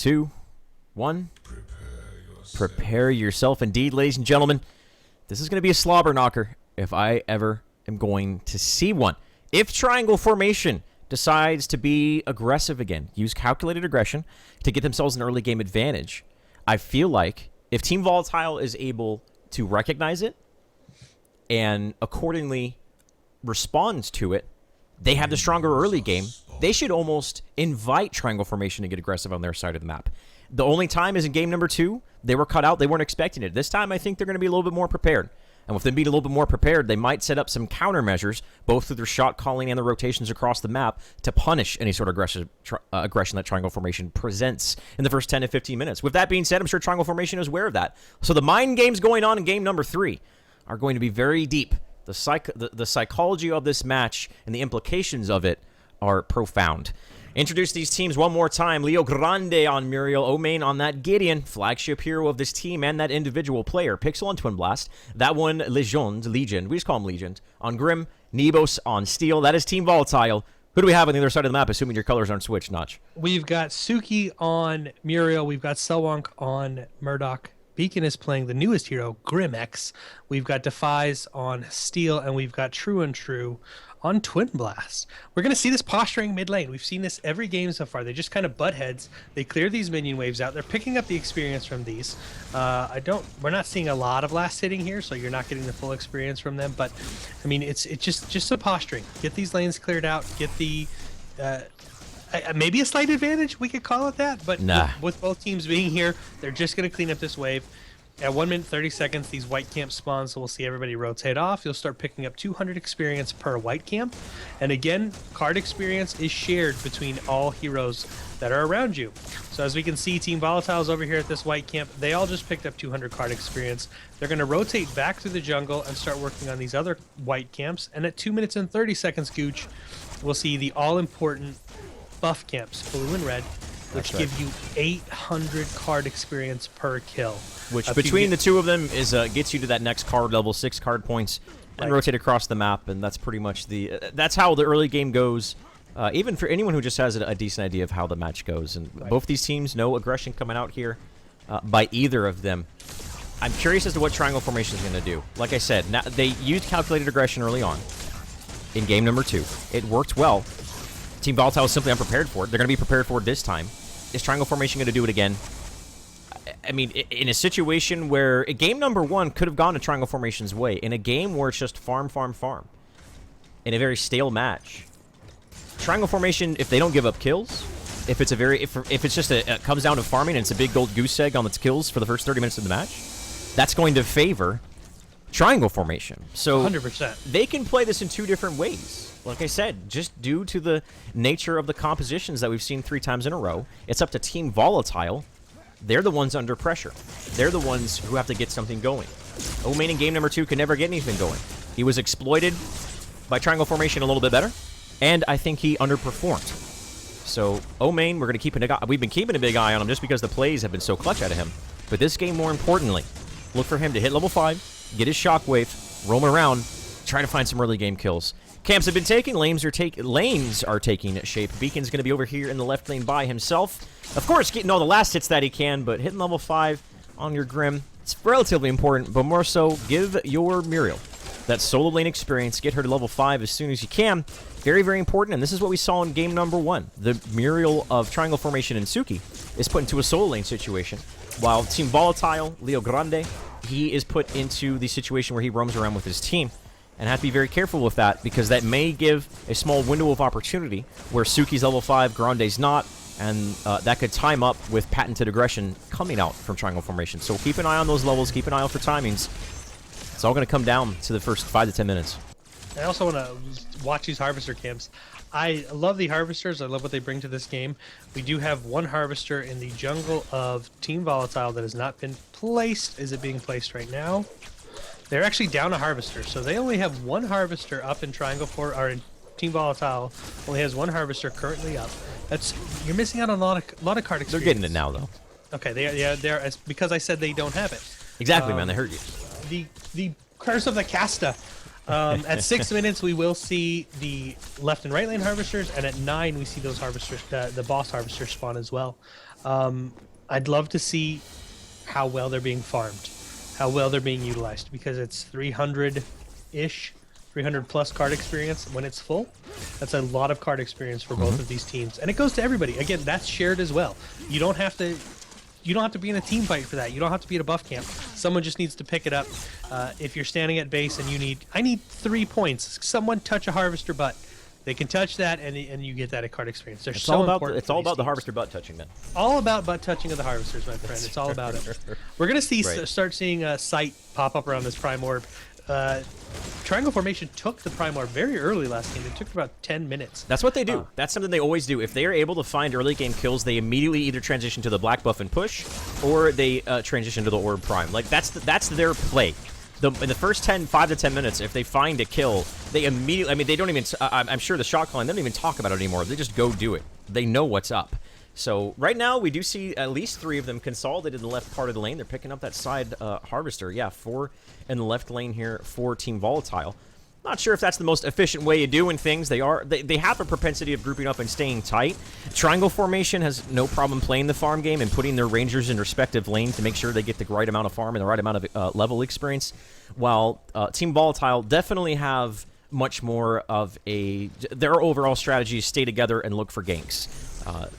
2, 1. Prepare yourself. Indeed, ladies and gentlemen. This is going to be a slobber knocker if I ever am going to see one. If triangle formation decides to be aggressive again, use calculated aggression to get themselves an early game advantage, I feel like if Team Volatile is able to recognize it and accordingly responds to it, they have the stronger early game. They should almost invite triangle formation to get aggressive on their side of the map. The only time is in game number 2. They were cut out. They weren't expecting it. This time, I think they're going to be a little bit more prepared. And with them being a little bit more prepared, they might set up some countermeasures, both through their shot calling and the rotations across the map, to punish any sort of aggression that triangle formation presents in the first 10 to 15 minutes. With that being said, I'm sure triangle formation is aware of that. So the mind games going on in game number 3 are going to be very deep. The psychology of this match and the implications of it are profound. Introduce these teams one more time. Leo Grande on Muriel, Omain on that Gideon, flagship hero of this team and that individual player. Pixel on Twin Blast. That one, Legend. We just call him Legend. On Grim, Nebos on Steel. That is Team Volatile. Who do we have on the other side of the map, assuming your colors aren't switched, Notch? We've got Suki on Muriel. We've got Selwonk on Murdoch. Beacon is playing the newest hero, Grimex. We've got Defies on Steel, and we've got True and True on Twin Blast. We're going to see this posturing mid lane. We've seen this every game so far. They just kind of butt heads. They clear these minion waves out. They're picking up the experience from these. We're not seeing a lot of last hitting here, so you're not getting the full experience from them. But I mean, it's just a posturing. Get these lanes cleared out. Get the maybe a slight advantage, we could call it that. But nah. with both teams being here, they're just going to clean up this wave. At 1 minute 30 seconds, these white camps spawn, so we'll see everybody rotate off. You'll start picking up 200 experience per white camp. And again, card experience is shared between all heroes that are around you. So as we can see, Team Volatile's over here at this white camp. They all just picked up 200 card experience. They're going to rotate back through the jungle and start working on these other white camps. And at 2 minutes and 30 seconds, Gooch, we'll see the all-important buff camps, blue and red, which give you 800 card experience per kill. Which between the two of them is gets you to that next card level, 6 card points, and rotate across the map, and that's pretty much that's how the early game goes. Even for anyone who just has a decent idea of how the match goes, and both these teams, no aggression coming out here by either of them. I'm curious as to what triangle formation is going to do. Like I said, now, they used calculated aggression early on in game number 2. It worked well. Team Volatile is simply unprepared for it. They're going to be prepared for it this time. Is triangle formation going to do it again? I mean, in a situation where game number 1 could have gone to triangle formation's way, in a game where it's just farm, farm, farm, in a very stale match, triangle formation, if they don't give up kills, if it's just comes down to farming and it's a big gold goose egg on its kills for the first 30 minutes of the match, that's going to favor triangle formation. So 100%. They can play this in 2 different ways. Like I said, just due to the nature of the compositions that we've seen 3 times in a row, it's up to Team Volatile. They're the ones under pressure. They're the ones who have to get something going. Omain in game number 2 could never get anything going. He was exploited by triangle formation a little bit better, and I think he underperformed. So Omain, we've been keeping a big eye on him just because the plays have been so clutch out of him. But this game, more importantly, look for him to hit level 5, get his shockwave, roam around, try to find some early game kills. Camps have been taken. Lanes are taking shape. Beacon's going to be over here in the left lane by himself. Of course, getting all the last hits that he can, but hitting level 5 on your Grim, it's relatively important, but more so, give your Muriel that solo lane experience. Get her to level 5 as soon as you can. Very, very important, and this is what we saw in game number 1. The Muriel of Triangle Formation and Suki is put into a solo lane situation, while Team Volatile, Leo Grande, he is put into the situation where he roams around with his team. And have to be very careful with that, because that may give a small window of opportunity where Suki's level 5, Grande's not, and that could time up with patented aggression coming out from triangle formation. So keep an eye on those levels, keep an eye out for timings. It's all going to come down to the first 5 to 10 minutes. I also want to watch these Harvester camps. I love the Harvesters. I love what they bring to this game. We do have one Harvester in the jungle of Team Volatile that has not been placed. Is it being placed right now? They're actually down a Harvester, so they only have one Harvester up in Triangle 4, or in Team Volatile only has one Harvester currently up. You're missing out on a lot of card experience. They're getting it now, though. Okay, they're because I said they don't have it. Exactly, man. They hurt you. The Curse of the Casta. At 6 minutes, we will see the left and right lane harvesters, and at 9, we see those harvesters, the boss harvesters spawn as well. I'd love to see how well they're being farmed, how well they're being utilized, because it's 300-ish, 300 plus card experience when it's full. That's a lot of card experience for both of these teams, and it goes to everybody. Again, that's shared as well. You don't have to be in a team fight for that. You don't have to be at a buff camp. Someone just needs to pick it up. If you're standing at base and I need 3 points. Someone touch a harvester butt. They can touch that, and you get that at card experience. It's all about the harvester butt touching, then. All about butt touching of the harvesters, my friend. It's all about it. We're gonna start seeing a sight pop up around this prime orb. Triangle formation took the prime orb very early last game. It took about 10 minutes. That's what they do. That's something they always do. If they are able to find early game kills, they immediately either transition to the black buff and push, or they transition to the orb prime. Like that's their play. In the first 5 to 10 minutes, if they find a kill, they immediately. I mean, they don't even. I'm sure the shot calling, they don't even talk about it anymore. They just go do it. They know what's up. So right now, we do see at least 3 of them consolidated in the left part of the lane. They're picking up that side harvester. Yeah, 4 in the left lane here for Team Volatile. Not sure if that's the most efficient way of doing things. They have a propensity of grouping up and staying tight. Triangle formation has no problem playing the farm game and putting their rangers in respective lanes to make sure they get the right amount of farm and the right amount of level experience. While Team Volatile definitely have much more of their overall strategy is stay together and look for ganks.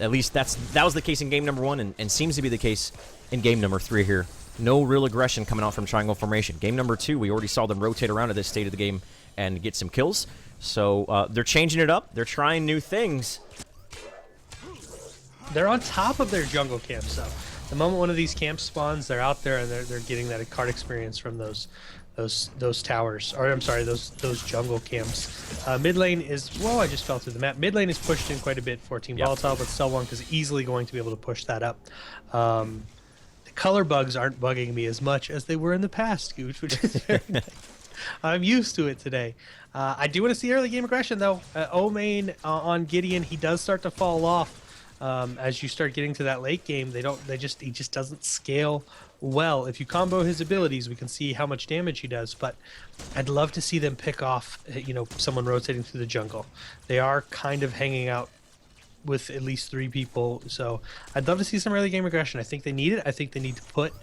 At least that was the case in game number 1 and seems to be the case in game number 3 here. No real aggression coming out from triangle formation. Game number 2, we already saw them rotate around at this state of the game and get some kills. So they're changing it up. They're trying new things. They're on top of their jungle camps, though. The moment one of these camps spawns, they're out there and they're getting that card experience from those towers, or I'm sorry, those jungle camps. Mid lane is, whoa, I just fell through the map. Mid lane is pushed in quite a bit for Team Volatile, but Selwonk is easily going to be able to push that up. The color bugs aren't bugging me as much as they were in the past, Gooch, which is very nice. I'm used to it today. I do want to see early game aggression, though. O-Main on Gideon, he does start to fall off. As you start getting to that late game, he just doesn't scale well. If you combo his abilities, we can see how much damage he does, but I'd love to see them pick off, someone rotating through the jungle. They are kind of hanging out with at least 3 people, so I'd love to see some early game aggression. I think they need it. I think they need to put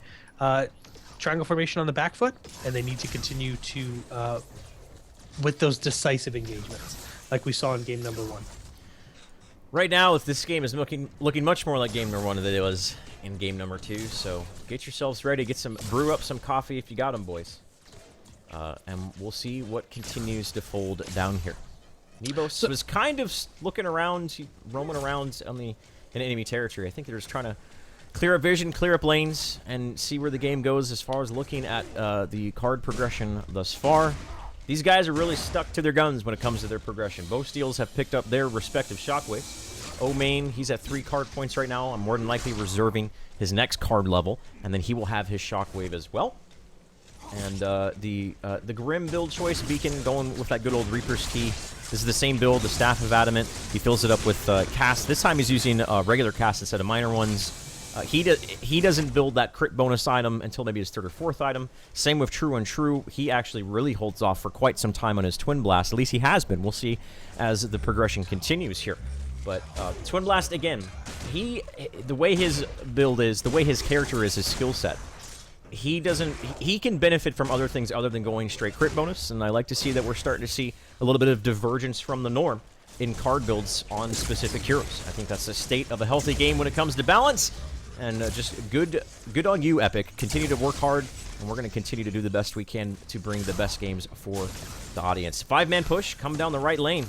triangle formation on the back foot, and they need to continue to with those decisive engagements like we saw in game number 1. Right now, this game is looking much more like game number 1 than it was in game number 2. So get yourselves ready. Brew up some coffee if you got them, boys. And we'll see what continues to fold down here. Nebos was kind of looking around, roaming around in enemy territory. I think they're just trying to clear up vision, clear up lanes, and see where the game goes as far as looking at the card progression thus far. These guys are really stuck to their guns when it comes to their progression. Both steals have picked up their respective shockwaves. O-Main, he's at 3 card points right now. I'm more than likely reserving his next card level, and then he will have his shockwave as well. And the Grim build choice, Beacon going with that good old Reaper's Key. This is the same build, the Staff of Adamant. He fills it up with cast. This time he's using regular cast instead of minor ones. He doesn't build that crit bonus item until maybe his 3rd or 4th item. Same with True Untrue. He actually really holds off for quite some time on his Twin Blast. At least he has been. We'll see as the progression continues here. But Twin Blast, again, the way his build is, the way his character is, his skill set, he can benefit from other things other than going straight crit bonus, and I like to see that we're starting to see a little bit of divergence from the norm in card builds on specific heroes. I think that's the state of a healthy game when it comes to balance, and just good on you, Epic. Continue to work hard, and we're going to continue to do the best we can to bring the best games for the audience. 5-man push coming down the right lane.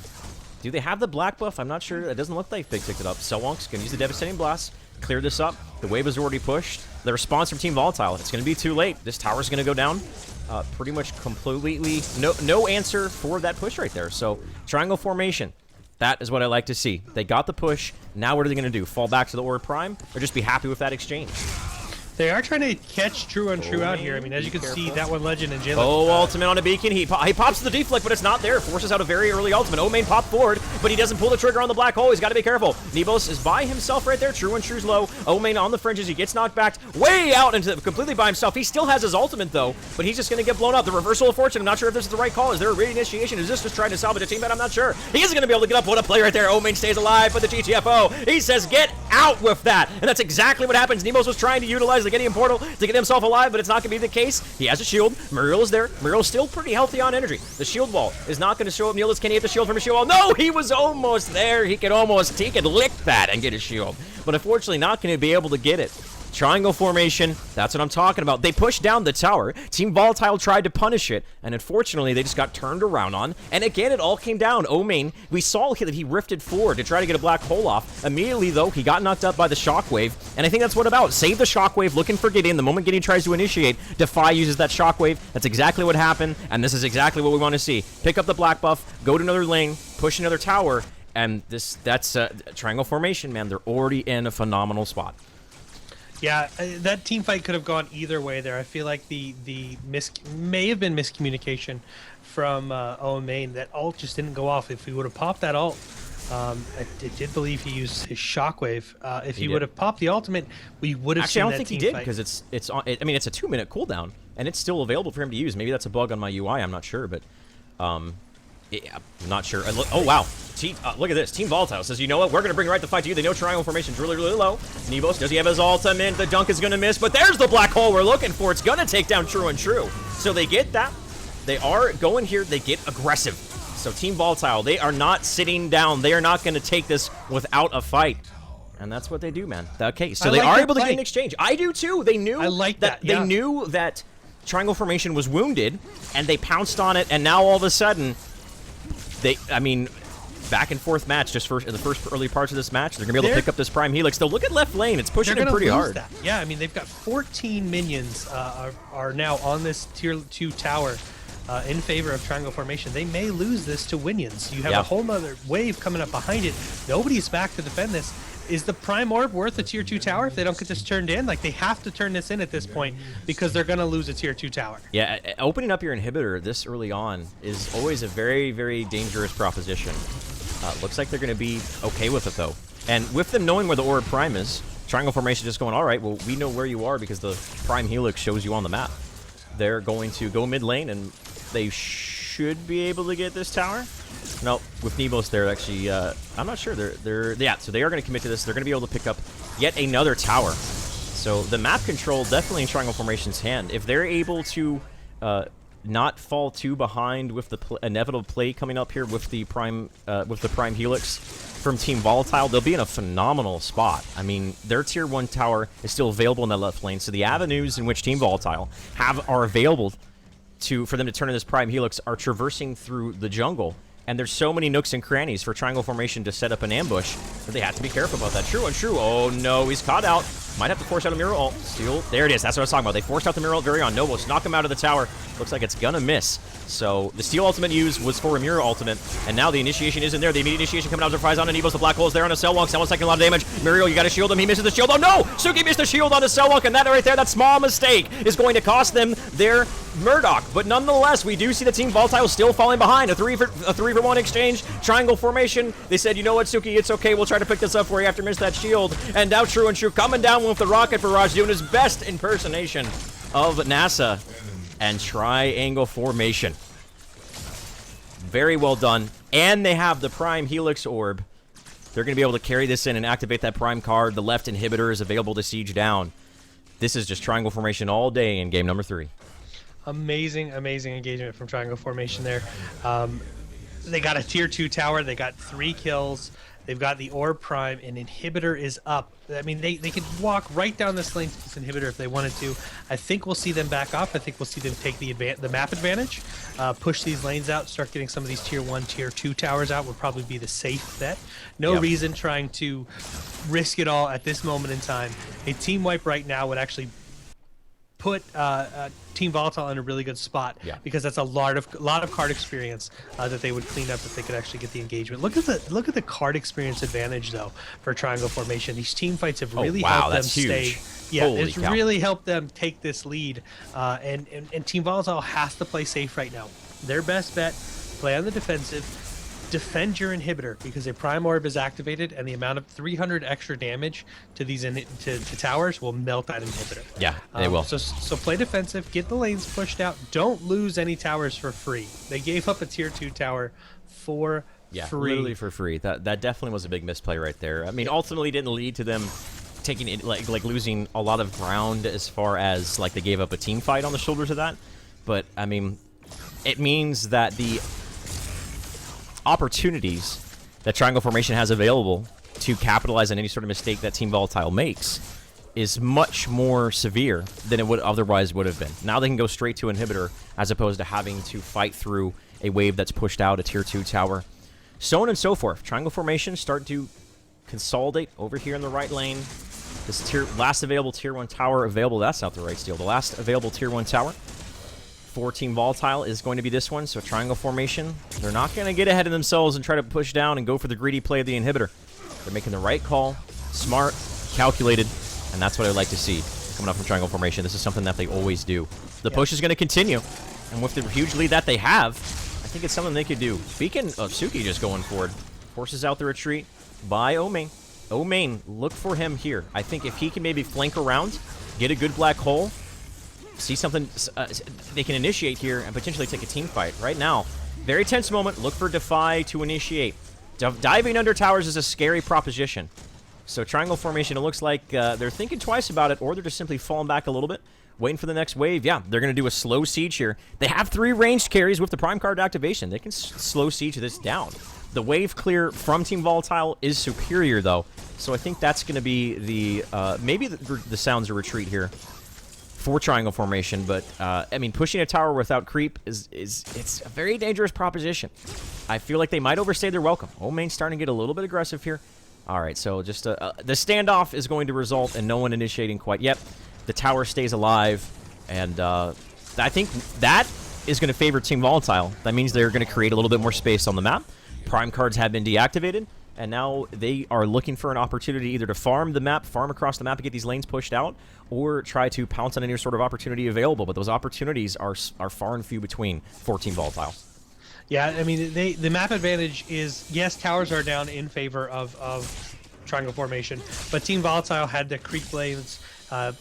Do they have the black buff? I'm not sure. It doesn't look like they picked it up. Selwonk's going to use the Devastating Blast, clear this up. The wave is already pushed. The response from Team Volatile, it's going to be too late. This tower's going to go down. Pretty much completely no answer for that push right there. So triangle formation, that is what I like to see. They got the push. Now what are they going to do? Fall back to the Orb Prime, or just be happy with that exchange? They are trying to catch True Untrue out here. I mean, as you can see, that one Legend and Jalen. Ultimate on a Beacon. He pops the deflect, but it's not there. Forces out a very early ultimate. O-Main pop forward. but he doesn't pull the trigger on the black hole. He's got to be careful. Nebos is by himself right there. True and True's low. Omain on the fringes. He gets knocked back way out into completely by himself. He still has his ultimate, though, but he's just going to get blown up. The reversal of fortune. I'm not sure if this is the right call. Is there a reinitiation? Is this just trying to salvage a team bet? I'm not sure. He isn't going to be able to get up. What a play right there. Omain stays alive for the GTFO. He says, get out with that. And that's exactly what happens. Nebos was trying to utilize the Gideon portal to get himself alive, but it's not going to be the case. He has a shield. Muriel is there. Muriel's still pretty healthy on energy. The shield wall is not going to show up. Neelis, can he hit the shield from a shield wall? No, he was almost there. He could lick that and get a shield. But unfortunately, not going to be able to get it. Triangle formation, that's what I'm talking about. They pushed down the tower. Team Volatile tried to punish it, and unfortunately, they just got turned around on. And again, it all came down. Omain, we saw that he rifted forward to try to get a black hole off. Immediately, though, he got knocked up by the shockwave, and I think that's what about. Save the shockwave, looking for Gideon. The moment Gideon tries to initiate, Defy uses that shockwave. That's exactly what happened, and this is exactly what we want to see. Pick up the black buff, go to another lane, push another tower, and that's triangle formation, man. They're already in a phenomenal spot. Yeah, that team fight could have gone either way there. I feel like the may have been miscommunication from Omain. That ult just didn't go off. If he would have popped that ult, I did believe he used his shockwave. If he would have popped the ultimate, we would have seen that team fight. Actually, I don't think he did because it's on. I mean, it's a 2-minute cooldown and it's still available for him to use. Maybe that's a bug on my UI. I'm not sure, but yeah, I'm not sure. Oh wow. Look at this. Team Volatile says, you know what? We're going to bring right the fight to you. They know triangle formation's really, really low. Nebos, does he have his ultimate? The dunk is going to miss, but there's the black hole we're looking for. It's going to take down True and True. So they get that. They are going here. They get aggressive. So Team Volatile, they are not sitting down. They are not going to take this without a fight. And that's what they do, man. Okay, so they are able to get an exchange. I do too. They knew that. They knew that triangle formation was wounded, and they pounced on it, and now all of a sudden, back and forth match just in the first early parts of this match. They're going to be able to pick up this Prime Helix. They'll look at left lane. It's pushing it pretty hard. That. Yeah, I mean, they've got 14 minions are now on this tier 2 tower in favor of triangle formation. They may lose this to Winions. You have a whole nother wave coming up behind it. Nobody's back to defend this. Is the Prime Orb worth a tier 2 tower if they don't get this turned in? Like, they have to turn this in at this point because they're going to lose a tier 2 tower. Yeah, opening up your inhibitor this early on is always a very, very dangerous proposition. Looks like they're going to be okay with it, though. And with them knowing where the Orb Prime is, triangle formation just going, all right, well, we know where you are because the Prime Helix shows you on the map. They're going to go mid lane, and they should be able to get this tower. No, with Nebos, they're actually, I'm not sure. So they are going to commit to this. They're going to be able to pick up yet another tower. So the map control definitely in triangle formation's hand. If they're able to not fall too behind with the inevitable play coming up here with the Prime Helix from Team Volatile, they'll be in a phenomenal spot. I mean, their tier 1 tower is still available in that left lane, so the avenues in which Team Volatile are available for them to turn in this Prime Helix are traversing through the jungle. And there's so many nooks and crannies for triangle formation to set up an ambush that they have to be careful about that. True and True. Oh no, he's caught out. Might have to force out a mirror ult. Steal. There it is. That's what I was talking about. They forced out the mirror ult very on. Nobles knock him out of the tower. Looks like it's gonna miss. So the steal ultimate used was for a mirror ultimate, and now the initiation isn't there. The immediate initiation coming out of Surprise on Anibos. The black hole is there on a Cell Walk. Cell Walk's taking a lot of damage. Muriel, you gotta shield him. He misses the shield. Oh no! Suki missed the shield on the Cell Walk, and that right there, that small mistake is going to cost them their Murdoch. But nonetheless, we do see the Team Volatile still falling behind. A 3-for-1 exchange. Triangle formation. They said, you know what, Suki, it's okay. We'll try to pick this up for you after miss that shield. And now True and True coming down with the rocket barrage, doing his best impersonation of NASA and triangle formation. Very well done. And they have the Prime Helix Orb. They're going to be able to carry this in and activate that Prime card. The left inhibitor is available to siege down. This is just triangle formation all day in game number 3. Amazing engagement from triangle formation there. They got a tier 2 tower. They got 3 kills. They've got the Orb Prime, and inhibitor is up. I mean, they could walk right down this lane to this inhibitor if they wanted to. I think we'll see them back off. I think we'll see them take the map advantage, push these lanes out, start getting some of these tier 1, tier 2 towers out would probably be the safe bet. No reason trying to risk it all at this moment in time. A team wipe right now would actually put Team Volatile in a really good spot because that's a lot of card experience that they would clean up if they could actually get the engagement. Look at the card experience advantage though for triangle formation. These team fights have really helped them stay. Yeah, it's really helped them take this lead. And Team Volatile has to play safe right now. Their best bet: play on the defensive, defend your inhibitor because a prime orb is activated, and the amount of 300 extra damage to these to towers will melt that inhibitor. Yeah, they will. So play defensive, get the lanes pushed out. Don't lose any towers for free. They gave up a tier 2 tower for free. Literally for free. That definitely was a big misplay right there. I mean, ultimately didn't lead to them taking it, like losing a lot of ground as far as like they gave up a team fight on the shoulders of that. But I mean, it means that the opportunities that Triangle Formation has available to capitalize on any sort of mistake that Team Volatile makes is much more severe than it would otherwise would have been. Now they can go straight to inhibitor as opposed to having to fight through a wave that's pushed out a tier 2 tower. So on and so forth. Triangle Formation start to consolidate over here in the right lane. This last available tier 1 tower available. That's not the right steal. The last available tier 1 tower for Team Volatile is going to be this one. So Triangle Formation, they're not going to get ahead of themselves and try to push down and go for the greedy play of the inhibitor. They're making the right call, smart, calculated, and that's what I like to see coming up from Triangle Formation. This is something that they always do. The push is going to continue, and with the huge lead that they have, I think it's something they could do. Beacon of Suki just going forward. Forces out the retreat by Omain. Omain, look for him here. I think if he can maybe flank around, get a good black hole, see something they can initiate here and potentially take a team fight. Right now, very tense moment. Look for Defy to initiate. Diving under towers is a scary proposition. So Triangle Formation, it looks like they're thinking twice about it, or they're just simply falling back a little bit, waiting for the next wave. Yeah, they're going to do a slow siege here. They have 3 ranged carries with the Prime card activation. They can slow siege this down. The wave clear from Team Volatile is superior, though. So I think that's going to be the maybe the sounds of retreat here for Triangle Formation. But I mean, pushing a tower without creep it's a very dangerous proposition. I feel like they might overstay their welcome. Omain's starting to get a little bit aggressive here. All right, so just the standoff is going to result in no one initiating quite yet. The tower stays alive, and I think that is going to favor Team Volatile. That means they're going to create a little bit more space on the map. Prime cards have been deactivated, and now they are looking for an opportunity either to farm across the map to get these lanes pushed out, or try to pounce on any sort of opportunity available. But those opportunities are far and few between for Team Volatile. Yeah, I mean, the map advantage is, yes, towers are down in favor of Triangle Formation, but Team Volatile had the creep lanes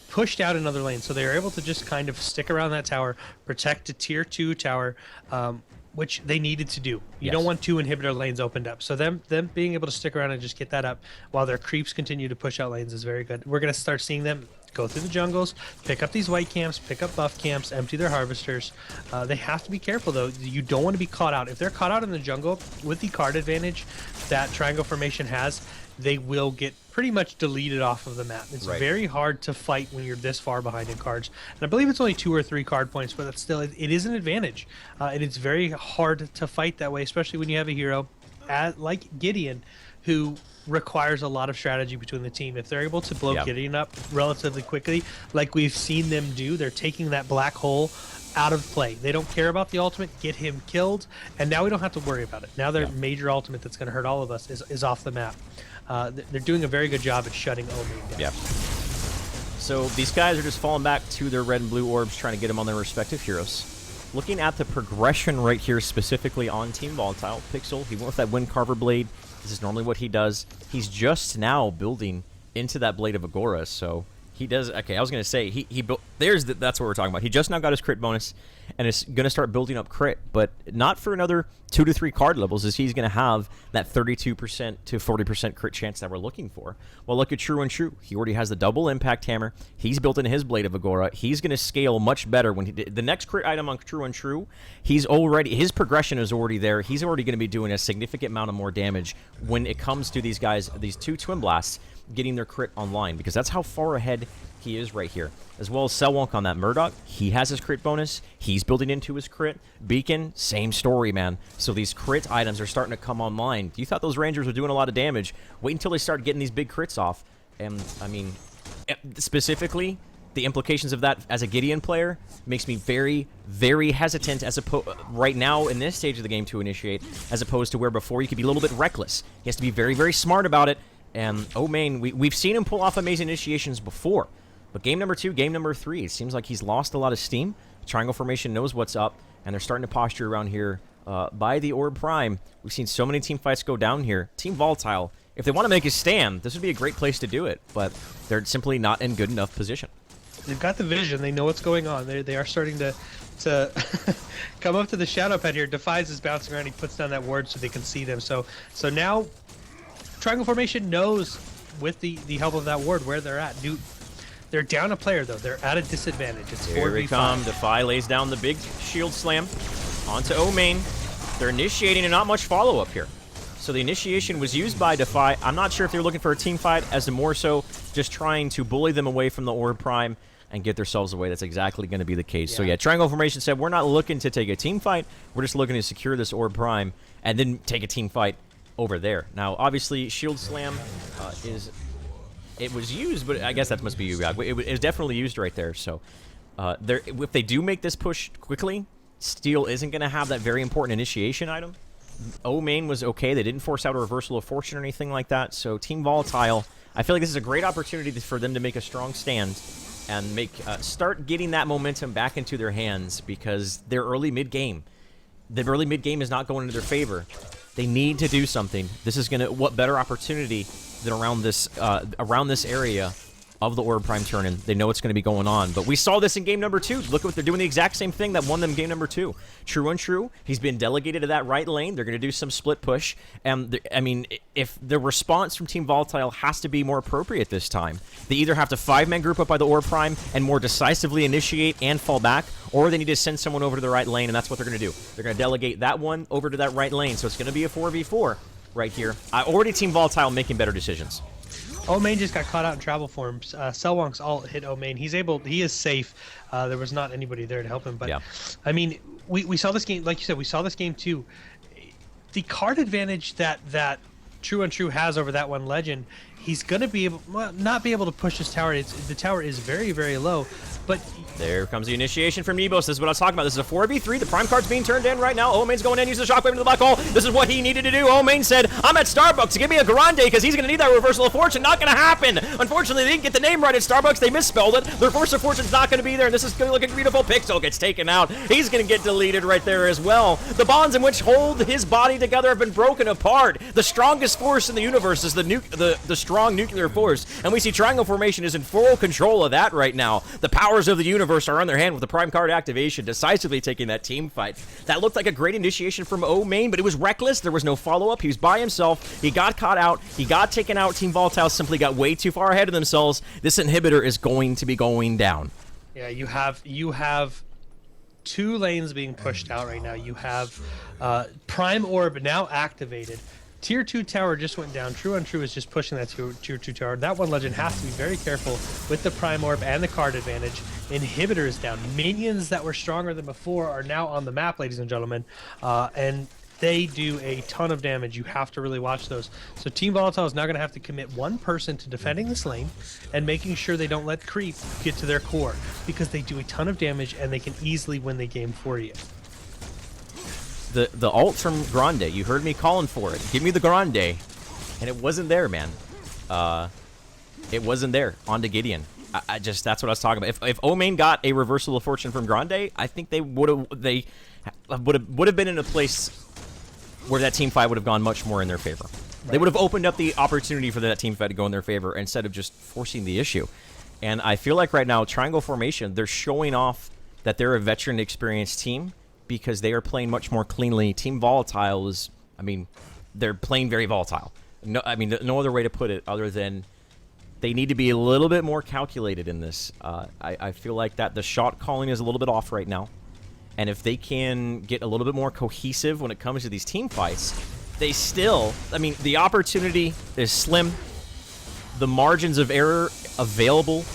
pushed out another lane, so they were able to just kind of stick around that tower, protect a tier 2 tower, which they needed to do. You don't want 2 inhibitor lanes opened up. So them being able to stick around and just get that up while their creeps continue to push out lanes is very good. We're going to start seeing them go through the jungles, pick up these white camps, pick up buff camps, empty their harvesters. They have to be careful, though. You don't want to be caught out. If they're caught out in the jungle with the card advantage that Triangle Formation has, they will get pretty much deleted off of the map. It's very hard to fight when you're this far behind in cards. And I believe it's only 2 or 3 card points, but still, it is an advantage. And it's very hard to fight that way, especially when you have a hero like Gideon, who requires a lot of strategy between the team. If they're able to blow Gideon up relatively quickly, like we've seen them do, they're taking that black hole out of play. They don't care about the ultimate, get him killed, and now we don't have to worry about it. Now their major ultimate that's going to hurt all of us is off the map. They're doing a very good job at shutting Omain down. Yeah. So these guys are just falling back to their red and blue orbs, trying to get them on their respective heroes. Looking at the progression right here, specifically on Team Volatile, Pixel, he went with that Wind Carver Blade. This is normally what he does. He's just now building into that Blade of Agora, so he does. Okay, I was gonna say he built. That's what we're talking about. He just now got his crit bonus, and is gonna start building up crit, but not for another 2 to 3 card levels, as he's gonna have that 32% to 40% crit chance that we're looking for. Well, look at True and True. He already has the double impact hammer. He's built in his Blade of Agora. He's gonna scale much better when the next crit item on True and True. His progression is already there. He's already gonna be doing a significant amount of more damage when it comes to these guys, these 2 Twin Blasts, getting their crit online, because that's how far ahead he is right here. As well as Selwonk on that Murdoch, he has his crit bonus. He's building into his crit. Beacon, same story, man. So these crit items are starting to come online. You thought those Rangers were doing a lot of damage. Wait until they start getting these big crits off. And, I mean, specifically, the implications of that as a Gideon player makes me very, very hesitant right now in this stage of the game to initiate, as opposed to where before you could be a little bit reckless. He has to be very, very smart about it. And Omain, we've seen him pull off amazing initiations before. But game number 2, game number 3, it seems like he's lost a lot of steam. Triangle Formation knows what's up, and they're starting to posture around here by the Orb Prime. We've seen so many team fights go down here. Team Volatile, if they want to make a stand, this would be a great place to do it, but they're simply not in good enough position. They've got the vision. They know what's going on. They are starting to come up to the shadow pad here. Defies is bouncing around. He puts down that ward so they can see them. So now Triangle Formation knows with the help of that ward where they're at. They're down a player though. They're at a disadvantage. It's 4v5. Here we come. Defy lays down the big shield slam onto O main. They're initiating and not much follow-up here. So the initiation was used by Defy. I'm not sure if they're looking for a team fight as to more so just trying to bully them away from the Orb Prime and get themselves away. That's exactly going to be the case. Yeah. So yeah, Triangle Formation said, we're not looking to take a team fight. We're just looking to secure this Orb Prime and then take a team fight over there. Now, obviously, Shield Slam it was used, but I guess that must be you. It was definitely used right there. So if they do make this push quickly, Steel isn't going to have that very important initiation item. O main was okay. They didn't force out a reversal of fortune or anything like that. So Team Volatile, I feel like this is a great opportunity for them to make a strong stand and start getting that momentum back into their hands, because their early mid-game, the early mid-game is not going into their favor. They need to do something. This is gonna, what better opportunity than around this area of the Orb Prime turn-in. They know what's going to be going on. But we saw this in game number 2. Look at what they're doing, the exact same thing that won them game number 2. True and True, he's been delegated to that right lane. They're going to do some split push. And I mean, if the response from Team Volatile has to be more appropriate this time, they either have to 5-man group up by the Orb Prime and more decisively initiate and fall back, or they need to send someone over to the right lane, and that's what they're going to do. They're going to delegate that one over to that right lane. So it's going to be a 4v4 right here. Already Team Volatile making better decisions. O main just got caught out in travel forms. Selwonk's ult hit O main. He is safe. There was not anybody there to help him. But yeah. I mean, we saw this game, like you said, we saw this game too. The card advantage that True and True has over that one Legend, he's gonna be able, not be able to push his tower. The tower is very, very low. But there comes the initiation from Nebos. This is what I was talking about. This is a 4v3. The Prime card's being turned in right now. O main's going in, uses the shockwave into the black hole. This is what he needed to do. O main said, I'm at Starbucks. Give me a Grande, because he's going to need that reversal of fortune. Not going to happen. Unfortunately, they didn't get the name right at Starbucks. They misspelled it. The reversal of fortune's not going to be there, and this is going to look beautiful. Pixel gets taken out. He's going to get deleted right there as well. The bonds in which hold his body together have been broken apart. The strongest force in the universe is the strong nuclear force, and we see Triangle Formation is in full control of that right now. The powers of the universe are on their hand with the Prime card activation, decisively taking that team fight. That looked like a great initiation from O main, but it was reckless. There was no follow-up. He was by himself. He got caught out. He got taken out. Team Volatile simply got way too far ahead of themselves. This inhibitor is going to be going down. Yeah, you have 2 lanes being pushed out right now. You have Prime Orb now activated. Tier 2 tower just went down. True and True is just pushing that tier 2 tower. That one Legend has to be very careful with the Prime Orb and the card advantage. Inhibitor is down. Minions that were stronger than before are now on the map, ladies and gentlemen. And they do a ton of damage. You have to really watch those. So Team Volatile is now going to have to commit one person to defending this lane and making sure they don't let creep get to their core, because they do a ton of damage and they can easily win the game for you. The ult from Grande, you heard me calling for it. Give me the Grande. And it wasn't there, man. It wasn't there onto Gideon. That's what I was talking about. If O main got a reversal of fortune from Grande, I think they would have been in a place where that team fight would have gone much more in their favor. Right. They would have opened up the opportunity for that team fight to go in their favor instead of just forcing the issue. And I feel like right now, Triangle Formation, they're showing off that they're a veteran, experienced team, because they are playing much more cleanly. Team Volatile is, I mean, they're playing very volatile. No, I mean, no other way to put it other than they need to be a little bit more calculated in this. I feel like that the shot calling is a little bit off right now. And if they can get a little bit more cohesive when it comes to these team fights, they still, I mean, the opportunity is slim. The margins of error available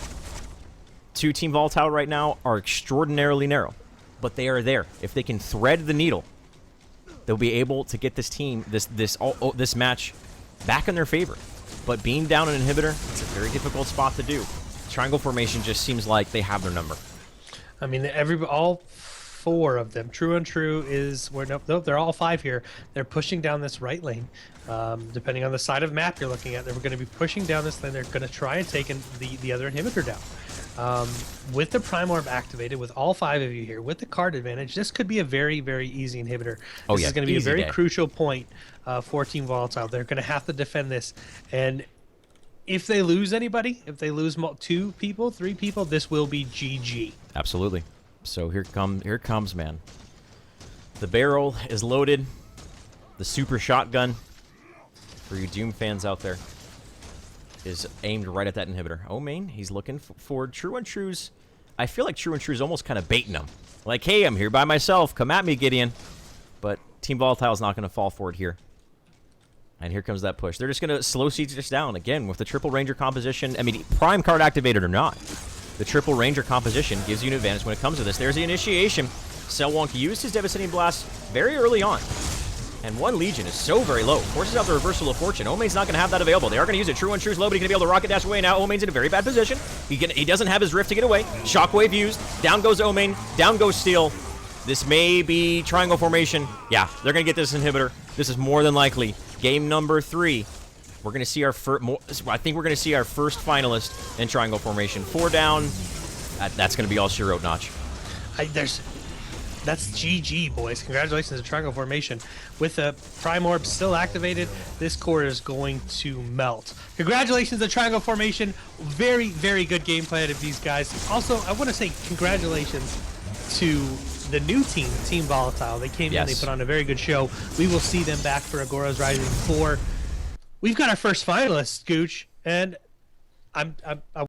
to Team Volatile right now are extraordinarily narrow. But they are there. If they can thread the needle, they'll be able to get this team, this match back in their favor. But being down an inhibitor, it's a very difficult spot to do. Triangle Formation just seems like they have their number. I mean, all 4 of them. True and True is nope, they're all 5 here. They're pushing down this right lane. Depending on the side of map you're looking at, they're going to be pushing down this lane. They're going to try and take the other inhibitor down. With the Prime Orb activated, with all 5 of you here, with the card advantage, this could be a very, very easy inhibitor. Oh, This yeah, is going to be a easy very day. crucial point for Team Volatile. They're going to have to defend this. And if they lose anybody, if they lose 2 people, 3 people, this will be GG. Absolutely. So here comes, man. The barrel is loaded. The super shotgun, for you Doom fans out there, is aimed right at that inhibitor. Oh, main, he's looking for True and True's. I feel like True and True's almost kind of baiting him. Like, hey, I'm here by myself. Come at me, Gideon. But Team Volatile's not going to fall for it here. And here comes that push. They're just going to slow siege this down. Again, with the triple ranger composition. I mean, prime card activated or not, the triple ranger composition gives you an advantage when it comes to this. There's the initiation. Selwonk used his Devastating Blast very early on. And 1 Legion is so very low. Forces out the Reversal of Fortune. Omein's not going to have that available. They are going to use it. True and True's low, but he's going to be able to rocket dash away now. Omein's in a very bad position. He doesn't have his Rift to get away. Shockwave used. Down goes Omein. Down goes Steel. This may be triangle formation. Yeah, they're going to get this inhibitor. This is more than likely game number 3. We're going to see our I think we're going to see our first finalist in triangle formation. 4 down. That's going to be all she wrote, Notch. That's GG, boys. Congratulations to Triangle Formation. With the Prime Orb still activated, this core is going to melt. Congratulations to Triangle Formation. Very, very good gameplay out of these guys. Also, I want to say congratulations to the new team, Team Volatile. They came in, they put on a very good show. We will see them back for Agora's Rising 4. We've got our first finalist, Scooch, and I